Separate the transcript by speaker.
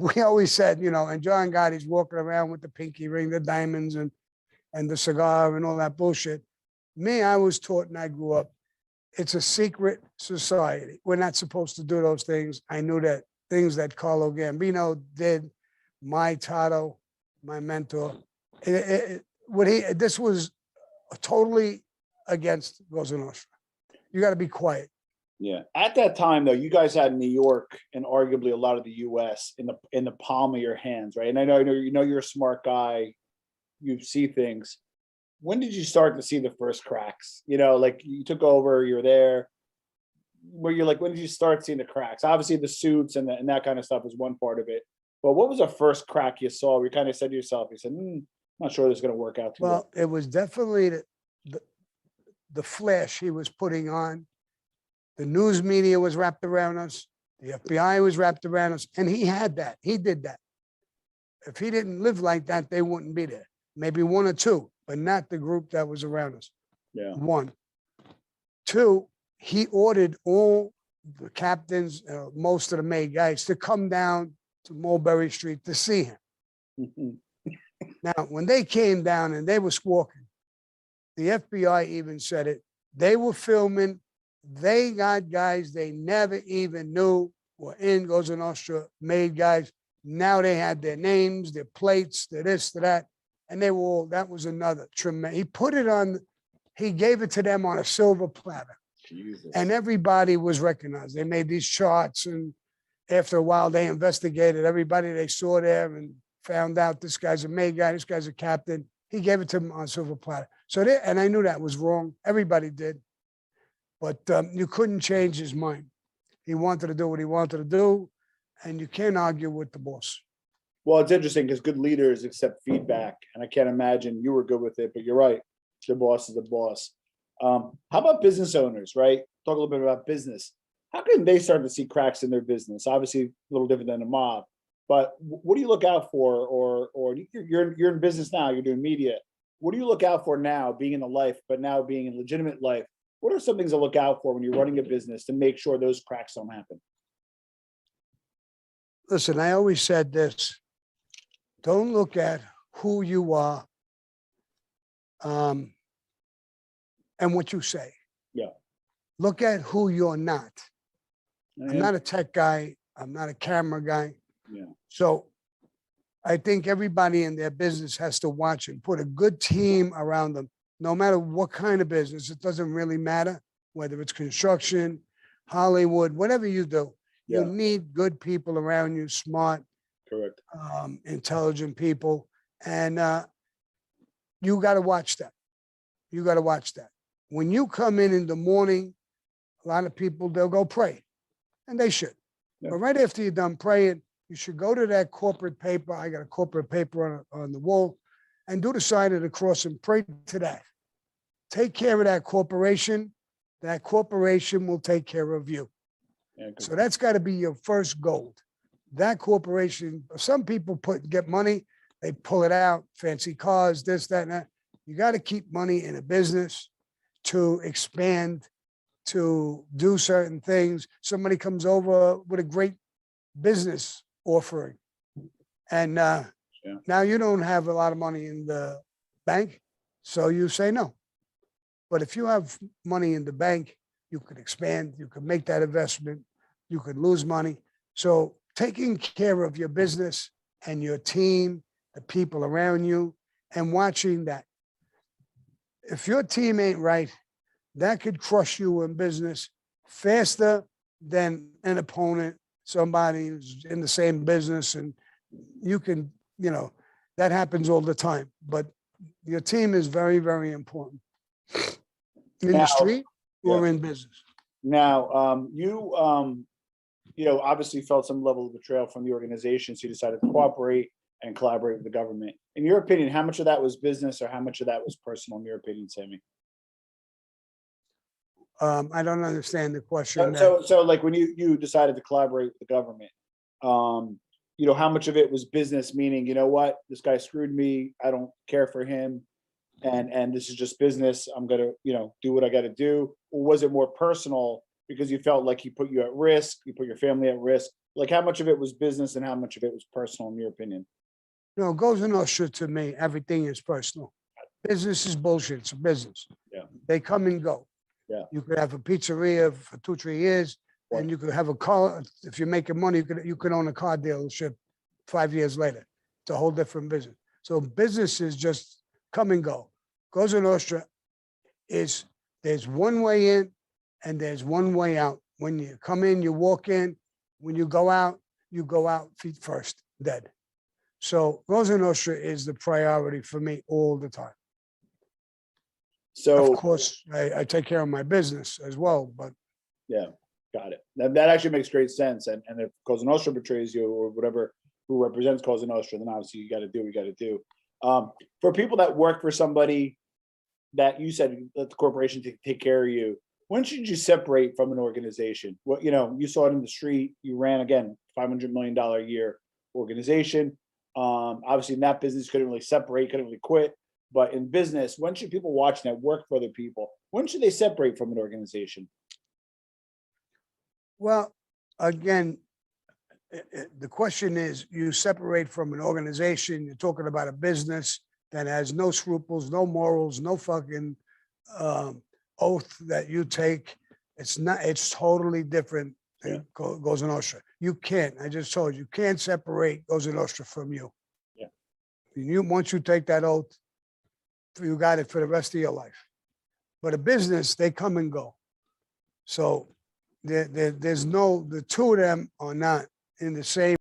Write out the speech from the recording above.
Speaker 1: we always said, and John Gotti's walking around with the pinky ring, the diamonds, and the cigar and all that bullshit. Me, I was taught and I grew up, it's a secret society. We're not supposed to do those things. I knew that things that Carlo Gambino did, my Tato, my mentor, this was totally against Cosa Nostra. You got to be quiet.
Speaker 2: Yeah. At that time, though, you guys had New York and arguably a lot of the U.S. in the palm of your hands, right? And I know you're a smart guy. You see things. When did you start to see the first cracks? Like you took over, you're there. Where you're like, when did you start seeing the cracks? Obviously, the suits and that kind of stuff is one part of it. But what was the first crack you saw where you kind of said to yourself, you said, I'm not sure this is going to work out too well?
Speaker 1: It was definitely the flash he was putting on. The news media was wrapped around us. The FBI was wrapped around us. And he had that. He did that. If he didn't live like that, they wouldn't be there. Maybe one or two, but not the group that was around us.
Speaker 2: Yeah.
Speaker 1: One. Two, he ordered all the captains, most of the maid guys, to come down to Mulberry Street to see him. Now, when they came down and they were squawking, the FBI even said it. They were filming. They got guys they never even knew were in Cosa Nostra, made guys. Now they had their names, their plates, their this, their that. And they were all, that was another tremendous. He put it on, he gave it to them on a silver platter.
Speaker 2: Jesus.
Speaker 1: And everybody was recognized. They made these charts, and after a while, they investigated everybody they saw there and found out this guy's a made guy, this guy's a captain. He gave it to them on a silver platter. So and I knew that was wrong. Everybody did. But you couldn't change his mind. He wanted to do what he wanted to do, and you can't argue with the boss.
Speaker 2: Well, it's interesting because good leaders accept feedback, and I can't imagine you were good with it, but you're right. The boss is the boss. How about business owners, right? Talk a little bit about business. How can they start to see cracks in their business? Obviously, a little different than a mob, but what do you look out for? Or you're in business now, you're doing media. What do you look out for now, being in the life, but now being in legitimate life? What are some things to look out for when you're running a business to make sure those cracks don't happen?
Speaker 1: Listen, I always said this. Don't look at who you are and what you say.
Speaker 2: Yeah.
Speaker 1: Look at who you're not.
Speaker 2: Yeah.
Speaker 1: I'm not a tech guy. I'm not a camera guy.
Speaker 2: Yeah.
Speaker 1: So I think everybody in their business has to watch and put a good team around them. No matter what kind of business, it doesn't really matter, whether it's construction, Hollywood, whatever you do.
Speaker 2: Yeah.
Speaker 1: You need good people around you, smart,
Speaker 2: Correct.
Speaker 1: intelligent people. And you got to watch that. You got to watch that. When you come in the morning, a lot of people, they'll go pray, and they should. Yeah. But right after you're done praying, you should go to that corporate paper. I got a corporate paper on the wall, and do the sign of the cross and pray to that. Take care of that corporation. That corporation will take care of you. Yeah, so that's got to be your first goal. That corporation, some people get money, they pull it out, fancy cars, this, that, and that. You got to keep money in a business to expand, to do certain things. Somebody comes over with a great business offering, and now you don't have a lot of money in the bank, so you say no. But if you have money in the bank, you could expand, you could make that investment, you could lose money. So taking care of your business and your team, the people around you, and watching that. If your team ain't right, that could crush you in business faster than an opponent, somebody who's in the same business. And you can, that happens all the time. But your team is very, very important in the street or in business.
Speaker 2: Now, you obviously felt some level of betrayal from the organization, so you decided to cooperate and collaborate with the government. In your opinion, how much of that was business or how much of that was personal, in your opinion, Sammy?
Speaker 1: I don't understand the question.
Speaker 2: So like when you decided to collaborate with the government, how much of it was business, meaning, you know what, this guy screwed me, I don't care for him, and this is just business, I'm gonna, do what I gotta do? Or was it more personal because you felt like he put you at risk, you put your family at risk? Like how much of it was business and how much of it was personal, in your opinion?
Speaker 1: No, Cosa Nostra to me, everything is personal. Business is bullshit. It's a business.
Speaker 2: Yeah.
Speaker 1: They come and go.
Speaker 2: Yeah.
Speaker 1: You could have a pizzeria for 2-3 years,
Speaker 2: Right.
Speaker 1: and you could have a car. If you're making money, you could own a car dealership 5 years later. It's a whole different business. So businesses just come and go. Cosa Nostra is there's one way in and there's one way out. When you come in, you walk in. When you go out feet first, dead. So Cosa Nostra is the priority for me all the time.
Speaker 2: So
Speaker 1: Of course, I take care of my business as well, but
Speaker 2: yeah, got it. That actually makes great sense. And if Cosa Nostra betrays you or whatever, who represents Cosa Nostra, then obviously you got to do what you got to do. For people that work for somebody that you said let the corporation take care of you, when should you separate from an organization? What you saw it in the street. You ran again $500 million a year organization. Obviously, in that business, couldn't really separate, couldn't really quit. But in business, when should people watching that work for other people? When should they separate from an organization?
Speaker 1: well, again, the question is, you separate from an organization, you're talking about a business that has no scruples, no morals, no fucking oath that you take. It's totally different than Cosa Nostra. You can't, I just told you can't separate Cosa Nostra from you.
Speaker 2: Yeah.
Speaker 1: Once you take that oath, you got it for the rest of your life. But a business, they come and go. So there's the two of them are not in the same